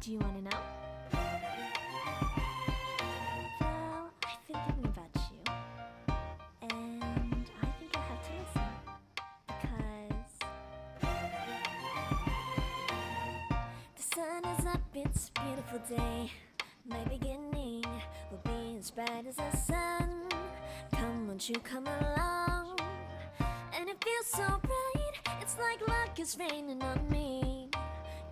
Do you want to know? Well, I've been thinking about you, and I think I have to listen, because the sun is up, it's a beautiful day. My beginning will be as bright as the sun. Come, won't you come along? And it feels so bright, it's like luck is raining on me.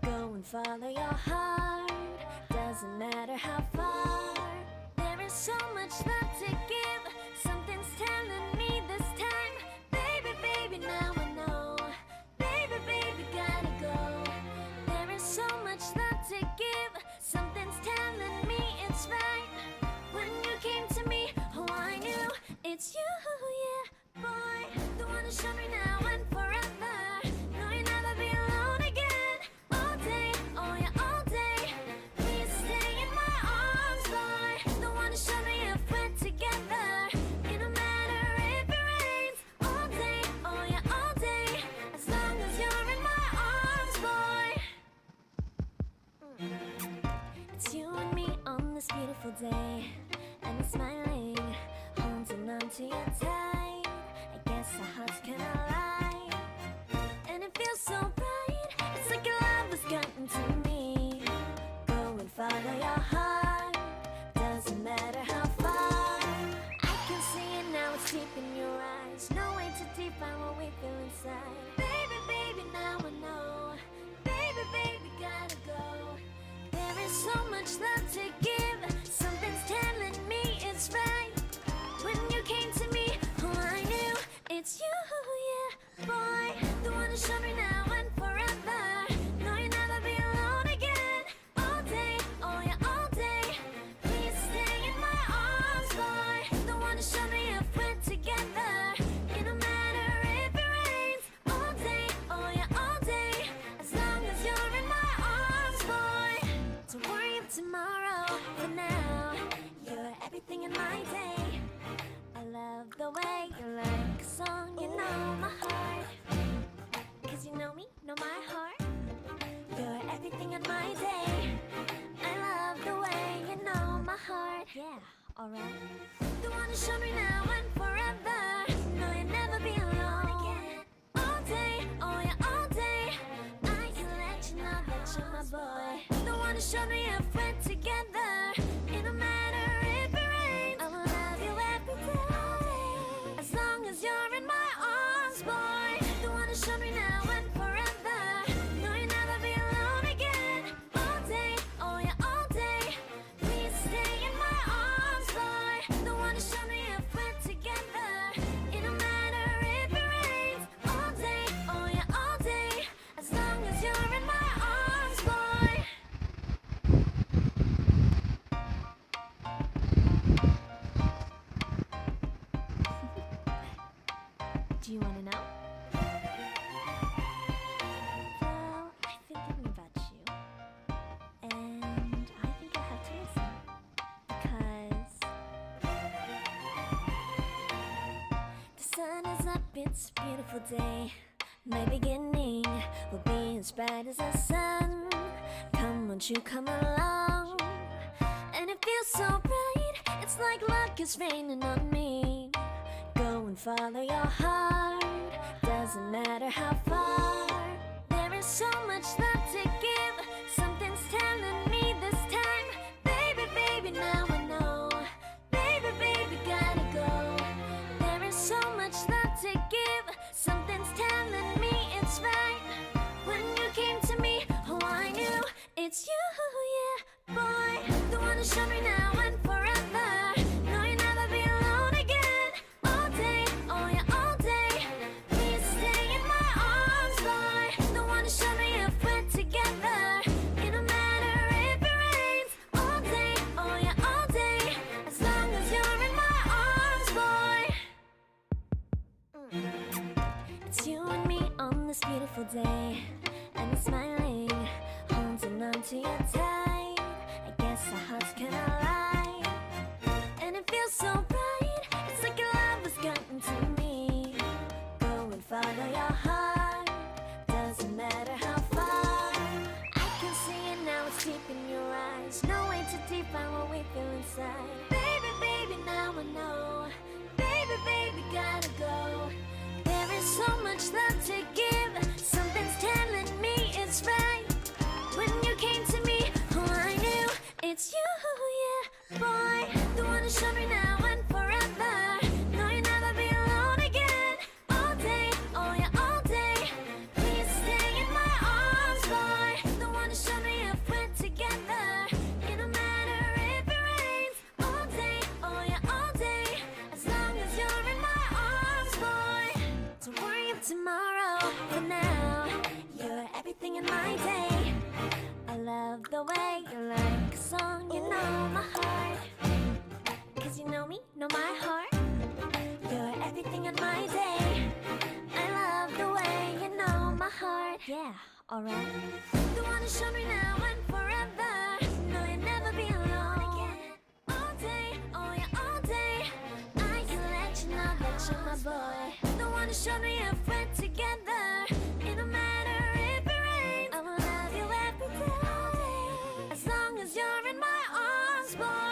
Go and follow your heart, doesn't matter how far. There is so much love to give, something's telling me this time. Baby, baby, now I know. Baby, baby, gotta go. There is so much love to give, something's telling me it's right. When you came to me, oh, I knew it's you, yeah, boy. The one to show me now and forever. No, you'll never be alone again. All day, oh yeah, all day. Please stay in my arms, boy. The one to show me if we're together. It don't matter if it rains. All day, oh yeah, all day. As long as you're in my arms, boy. It's you and me on this beautiful day, and you're smiling, holding on to your tight. I guess our hearts can align, and it feels so bright. It's like your love has gotten to me. Go and follow your heart, doesn't matter how far. I can see it now, it's deep in your eyes. No way to define what we feel inside. Baby, baby, now I know. Baby, baby, gotta go. There is so much love to give, something's telling me it's right. When you came to me, oh, I knew it's you, yeah, boy. The one to show me now and forever. No, you'll never be alone again. All day, oh yeah, all day. Please stay in my arms, boy. The one to show me if we're together. It don't matter if it rains. All day, oh yeah, all day. As long as you're in my arms, boy. Don't worry of tomorrow, for now you're everything in my day. I love the way you like a song, you know my heart. Cause you know me, know my heart. You're everything in my day. I love the way you know my heart. Yeah, alright. The one to show me now and forever. No, you'll never be alone again. All day, oh yeah, all day. I can let you know that you're my boy. The one to show me if we're together. It don't matter if it rains. I will love you every day. As long as you're in my arms, boy. The one to show me now and forever. No, you'll never be alone again. All day, oh yeah, all day. Please stay in my arms, boy. The one to show me if we're together. It don't matter if it rains. All day, oh yeah, all day. As long as you're in my arms, boy. Do you want to know? Well, I've been thinking about you, and I think I have to listen, because the sun is up, it's a beautiful day. My beginning will be as bright as the sun. Come, won't you come along? And it feels so bright, it's like luck is raining on me. Go and follow your heart, doesn't matter how far. There is so much love to give, something's telling me this time. Baby, baby, now I know. Baby, baby, gotta go. There is so much love to give, something's telling me it's right. When you came to me, oh, I knew it's you, yeah, boy. The one to show me now and forever. No, you'll never be alone again. All day, oh yeah, all day. Please stay in my arms, boy. The one to show me if we're together. It don't matter if it rains. All day, oh yeah, all day. As long as you're in my arms, boy. It's you and me on this beautiful day, and you're smiling, holding on to your tight. I guess our hearts can align, and it feels so bright. It's like your love has gotten to me. Go and follow your heart, doesn't matter how far. I can see it now, it's deep in but now you're everything in my day. I love the way you like a song, you know my heart. Cause you know me, know my heart. You're everything in my day. I love the way you know my heart. Yeah, alright. The one who showed me now and forever. No, you'll never be alone. All day, oh yeah, all day. I can let you know that you're my boy. The one who showed me if we're together. It don't matter if it rains, I will love you every day. As long as you're in my arms, boy.